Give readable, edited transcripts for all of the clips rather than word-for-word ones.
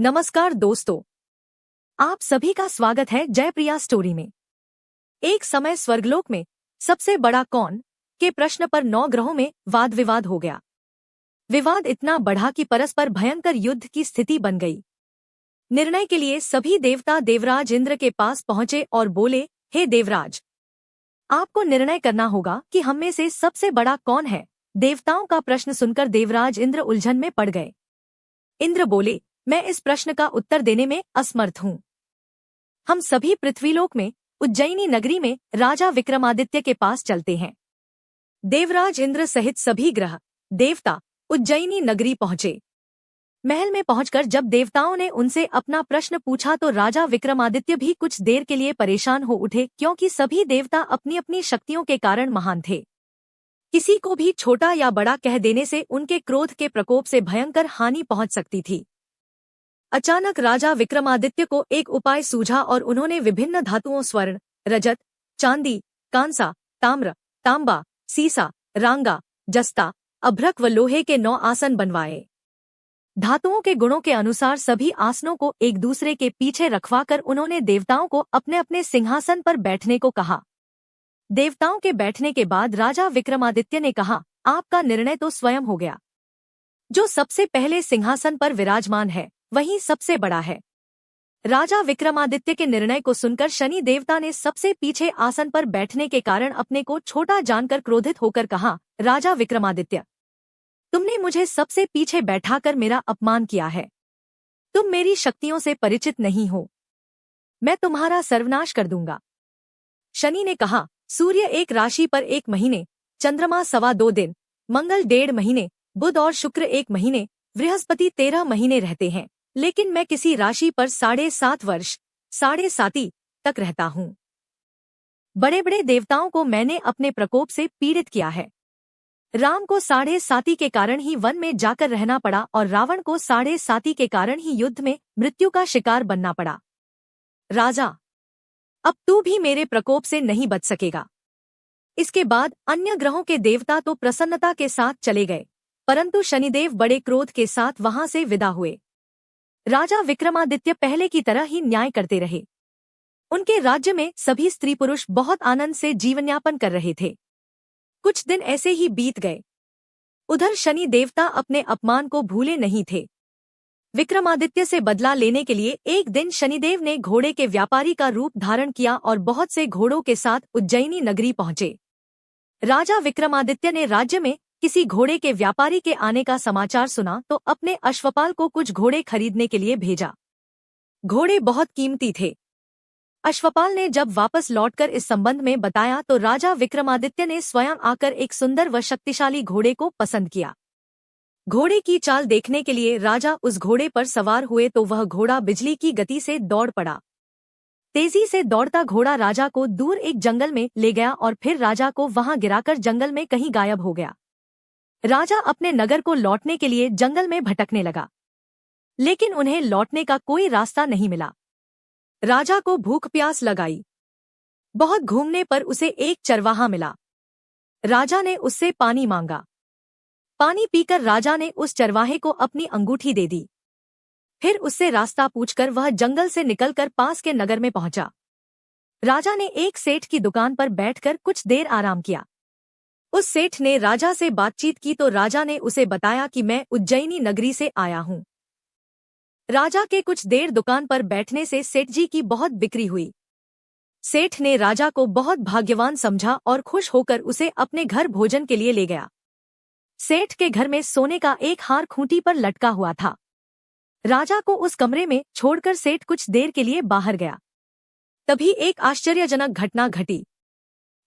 नमस्कार दोस्तों, आप सभी का स्वागत है जयप्रिया स्टोरी में। एक समय स्वर्गलोक में सबसे बड़ा कौन के प्रश्न पर 9 ग्रहों में वाद विवाद हो गया। विवाद इतना बढ़ा कि परस्पर भयंकर युद्ध की स्थिति बन गई। निर्णय के लिए सभी देवता देवराज इंद्र के पास पहुंचे और बोले, हे देवराज, आपको निर्णय करना होगा कि हम में से सबसे बड़ा कौन है। देवताओं का प्रश्न सुनकर देवराज इंद्र उलझन में पड़ गए। इंद्र बोले, मैं इस प्रश्न का उत्तर देने में असमर्थ हूँ। हम सभी पृथ्वीलोक में उज्जैनी नगरी में राजा विक्रमादित्य के पास चलते हैं। देवराज इंद्र सहित सभी ग्रह देवता उज्जैनी नगरी पहुंचे। महल में पहुंचकर जब देवताओं ने उनसे अपना प्रश्न पूछा तो राजा विक्रमादित्य भी कुछ देर के लिए परेशान हो उठे, क्योंकि सभी देवता अपनी अपनी शक्तियों के कारण महान थे। किसी को भी छोटा या बड़ा कह देने से उनके क्रोध के प्रकोप से भयंकर हानि पहुंच सकती थी। अचानक राजा विक्रमादित्य को एक उपाय सूझा और उन्होंने विभिन्न धातुओं स्वर्ण, रजत, चांदी, कांसा, ताम्र, तांबा, सीसा, रांगा, जस्ता, अभ्रक व लोहे के 9 आसन बनवाए। धातुओं के गुणों के अनुसार सभी आसनों को एक दूसरे के पीछे रखवाकर उन्होंने देवताओं को अपने अपने सिंहासन पर बैठने को कहा। देवताओं के बैठने के बाद राजा विक्रमादित्य ने कहा, आपका निर्णय तो स्वयं हो गया। जो सबसे पहले सिंहासन पर विराजमान है वही सबसे बड़ा है। राजा विक्रमादित्य के निर्णय को सुनकर शनि देवता ने सबसे पीछे आसन पर बैठने के कारण अपने को छोटा जानकर क्रोधित होकर कहा, राजा विक्रमादित्य, तुमने मुझे सबसे पीछे बैठाकर मेरा अपमान किया है। तुम मेरी शक्तियों से परिचित नहीं हो। मैं तुम्हारा सर्वनाश कर दूंगा। शनि ने कहा, सूर्य एक राशि पर 1 महीने, चंद्रमा 2.25 दिन, मंगल 1.5 महीने, बुध और शुक्र 1 महीने, बृहस्पति 13 महीने रहते हैं, लेकिन मैं किसी राशि पर 7.5 वर्ष 7.5 तक रहता हूँ। बड़े बड़े देवताओं को मैंने अपने प्रकोप से पीड़ित किया है। राम को 7.5 के कारण ही वन में जाकर रहना पड़ा और रावण को 7.5 के कारण ही युद्ध में मृत्यु का शिकार बनना पड़ा। राजा, अब तू भी मेरे प्रकोप से नहीं बच सकेगा। इसके बाद अन्य ग्रहों के देवता तो प्रसन्नता के साथ चले गए, परंतु शनिदेव बड़े क्रोध के साथ वहां से विदा हुए। राजा विक्रमादित्य पहले की तरह ही न्याय करते रहे। उनके राज्य में सभी स्त्री पुरुष बहुत आनंद से जीवनयापन कर रहे थे। कुछ दिन ऐसे ही बीत गए। उधर शनि देवता अपने अपमान को भूले नहीं थे। विक्रमादित्य से बदला लेने के लिए एक दिन शनिदेव ने घोड़े के व्यापारी का रूप धारण किया और बहुत से घोड़ों के साथ उज्जैनी नगरी पहुंचे। राजा विक्रमादित्य ने राज्य में किसी घोड़े के व्यापारी के आने का समाचार सुना तो अपने अश्वपाल को कुछ घोड़े खरीदने के लिए भेजा। घोड़े बहुत कीमती थे। अश्वपाल ने जब वापस लौटकर इस संबंध में बताया तो राजा विक्रमादित्य ने स्वयं आकर एक सुंदर व शक्तिशाली घोड़े को पसंद किया। घोड़े की चाल देखने के लिए राजा उस घोड़े पर सवार हुए तो वह घोड़ा बिजली की गति से दौड़ पड़ा। तेजी से दौड़ता घोड़ा राजा को दूर एक जंगल में ले गया और फिर राजा को वहां गिराकर जंगल में कहीं गायब हो गया। राजा अपने नगर को लौटने के लिए जंगल में भटकने लगा, लेकिन उन्हें लौटने का कोई रास्ता नहीं मिला। राजा को भूख प्यास लगाई। बहुत घूमने पर उसे एक चरवाहा मिला। राजा ने उससे पानी मांगा। पानी पीकर राजा ने उस चरवाहे को अपनी अंगूठी दे दी। फिर उससे रास्ता पूछकर वह जंगल से निकलकर पास के नगर में पहुंचा। राजा ने एक सेठ की दुकान पर बैठकर कुछ देर आराम किया। उस सेठ ने राजा से बातचीत की तो राजा ने उसे बताया कि मैं उज्जैनी नगरी से आया हूँ। राजा के कुछ देर दुकान पर बैठने से सेठ जी की बहुत बिक्री हुई। सेठ ने राजा को बहुत भाग्यवान समझा और खुश होकर उसे अपने घर भोजन के लिए ले गया। सेठ के घर में सोने का एक हार खूंटी पर लटका हुआ था। राजा को उस कमरे में छोड़कर सेठ कुछ देर के लिए बाहर गया। तभी एक आश्चर्यजनक घटना घटी।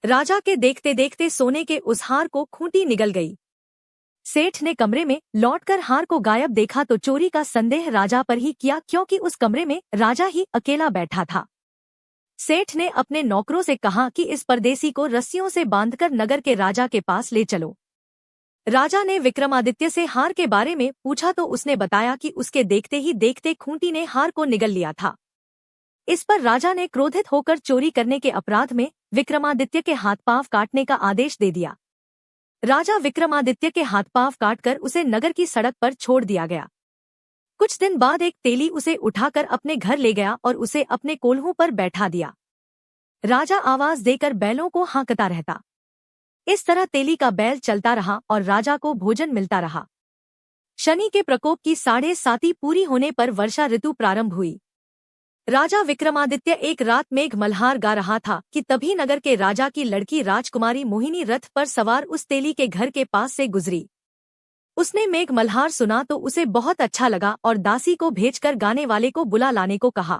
राजा के देखते देखते सोने के उस हार को खूंटी निगल गई। सेठ ने कमरे में लौटकर हार को गायब देखा तो चोरी का संदेह राजा पर ही किया, क्योंकि उस कमरे में राजा ही अकेला बैठा था। सेठ ने अपने नौकरों से कहा कि इस परदेसी को रस्सियों से बांधकर नगर के राजा के पास ले चलो। राजा ने विक्रमादित्य से हार के बारे में पूछा तो उसने बताया कि उसके देखते ही देखते खूंटी ने हार को निगल लिया था। इस पर राजा ने क्रोधित होकर चोरी करने के अपराध में विक्रमादित्य के हाथ पांव काटने का आदेश दे दिया। राजा विक्रमादित्य के हाथ पांव काटकर उसे नगर की सड़क पर छोड़ दिया गया। कुछ दिन बाद एक तेली उसे उठाकर अपने घर ले गया और उसे अपने कोल्हू पर बैठा दिया। राजा आवाज देकर बैलों को हाँकता रहता। इस तरह तेली का बैल चलता रहा और राजा को भोजन मिलता रहा। शनि के प्रकोप की 7.5 पूरी होने पर वर्षा ऋतु प्रारंभ हुई। राजा विक्रमादित्य एक रात मेघ मल्हार गा रहा था कि तभी नगर के राजा की लड़की राजकुमारी मोहिनी रथ पर सवार उस तेली के घर के पास से गुजरी। उसने मेघ मल्हार सुना तो उसे बहुत अच्छा लगा और दासी को भेजकर गाने वाले को बुला लाने को कहा।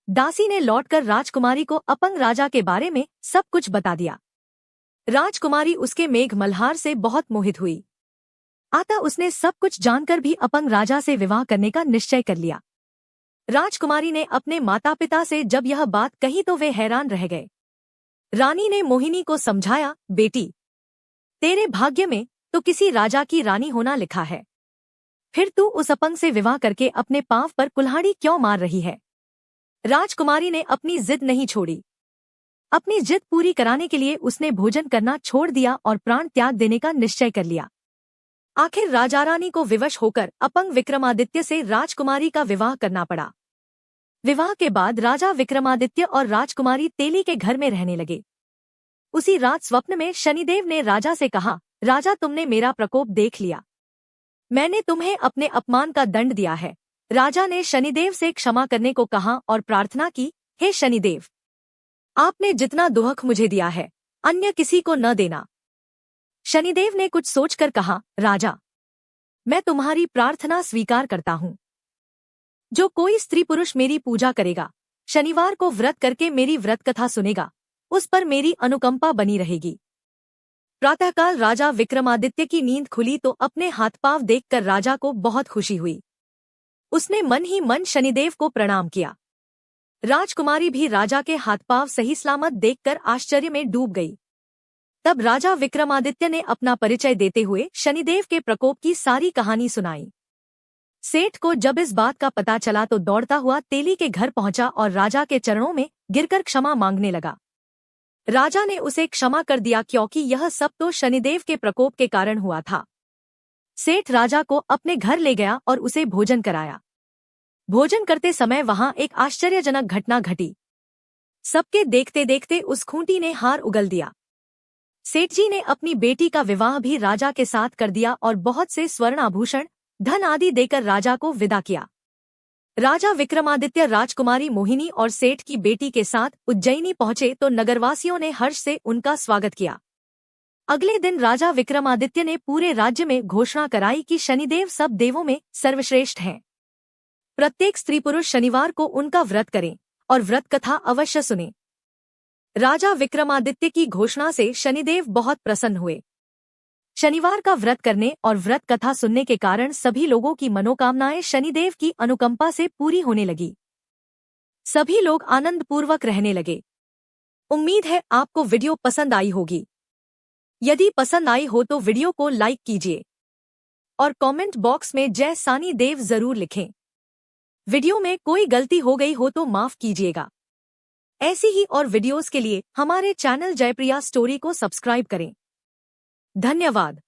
दासी ने लौटकर राजकुमारी को अपंग राजा के बारे में सब कुछ बता दिया। राजकुमारी उसके मेघ मल्हार से बहुत मोहित हुई। अतः उसने सब कुछ जानकर भी अपंग राजा से विवाह करने का निश्चय कर लिया। राजकुमारी ने अपने माता पिता से जब यह बात कही तो वे हैरान रह गए। रानी ने मोहिनी को समझाया, बेटी, तेरे भाग्य में तो किसी राजा की रानी होना लिखा है, फिर तू उस अपंग से विवाह करके अपने पांव पर कुल्हाड़ी क्यों मार रही है। राजकुमारी ने अपनी जिद नहीं छोड़ी। अपनी जिद पूरी कराने के लिए उसने भोजन करना छोड़ दिया और प्राण त्याग देने का निश्चय कर लिया। आखिर राजा रानी को विवश होकर अपंग विक्रमादित्य से राजकुमारी का विवाह करना पड़ा। विवाह के बाद राजा विक्रमादित्य और राजकुमारी तेली के घर में रहने लगे। उसी रात स्वप्न में शनिदेव ने राजा से कहा, राजा, तुमने मेरा प्रकोप देख लिया। मैंने तुम्हें अपने अपमान का दंड दिया है। राजा ने शनिदेव से क्षमा करने को कहा और प्रार्थना की, हे शनिदेव, आपने जितना दुख मुझे दिया है अन्य किसी को न देना। शनिदेव ने कुछ सोचकर कहा, राजा, मैं तुम्हारी प्रार्थना स्वीकार करता हूँ। जो कोई स्त्री पुरुष मेरी पूजा करेगा, शनिवार को व्रत करके मेरी व्रत कथा सुनेगा, उस पर मेरी अनुकंपा बनी रहेगी। प्रातःकाल राजा विक्रमादित्य की नींद खुली तो अपने हाथ पांव देखकर राजा को बहुत खुशी हुई। उसने मन ही मन शनिदेव को प्रणाम किया। राजकुमारी भी राजा के हाथ पांव सही सलामत देखकर आश्चर्य में डूब गई। तब राजा विक्रमादित्य ने अपना परिचय देते हुए शनिदेव के प्रकोप की सारी कहानी सुनाई। सेठ को जब इस बात का पता चला तो दौड़ता हुआ तेली के घर पहुंचा और राजा के चरणों में गिरकर क्षमा मांगने लगा। राजा ने उसे क्षमा कर दिया क्योंकि यह सब तो शनिदेव के प्रकोप के कारण हुआ था। सेठ राजा को अपने घर ले गया और उसे भोजन कराया। भोजन करते समय वहां एक आश्चर्यजनक घटना घटी। सबके देखते देखते उस खूंटी ने हार उगल दिया। सेठ जी ने अपनी बेटी का विवाह भी राजा के साथ कर दिया और बहुत से स्वर्ण आभूषण, धन आदि देकर राजा को विदा किया। राजा विक्रमादित्य राजकुमारी मोहिनी और सेठ की बेटी के साथ उज्जैनी पहुंचे तो नगरवासियों ने हर्ष से उनका स्वागत किया। अगले दिन राजा विक्रमादित्य ने पूरे राज्य में घोषणा कराई कि शनिदेव सब देवों में सर्वश्रेष्ठ हैं। प्रत्येक स्त्री पुरुष शनिवार को उनका व्रत करें और व्रत कथा अवश्य सुने। राजा विक्रमादित्य की घोषणा से शनिदेव बहुत प्रसन्न हुए। शनिवार का व्रत करने और व्रत कथा सुनने के कारण सभी लोगों की मनोकामनाएं शनिदेव की अनुकंपा से पूरी होने लगी। सभी लोग आनंदपूर्वक रहने लगे। उम्मीद है आपको वीडियो पसंद आई होगी। यदि पसंद आई हो तो वीडियो को लाइक कीजिए और कमेंट बॉक्स में जय सानी देव जरूर लिखें। वीडियो में कोई गलती हो गई हो तो माफ कीजिएगा। ऐसी ही और वीडियोस के लिए हमारे चैनल जयप्रिया स्टोरी को सब्सक्राइब करें। धन्यवाद।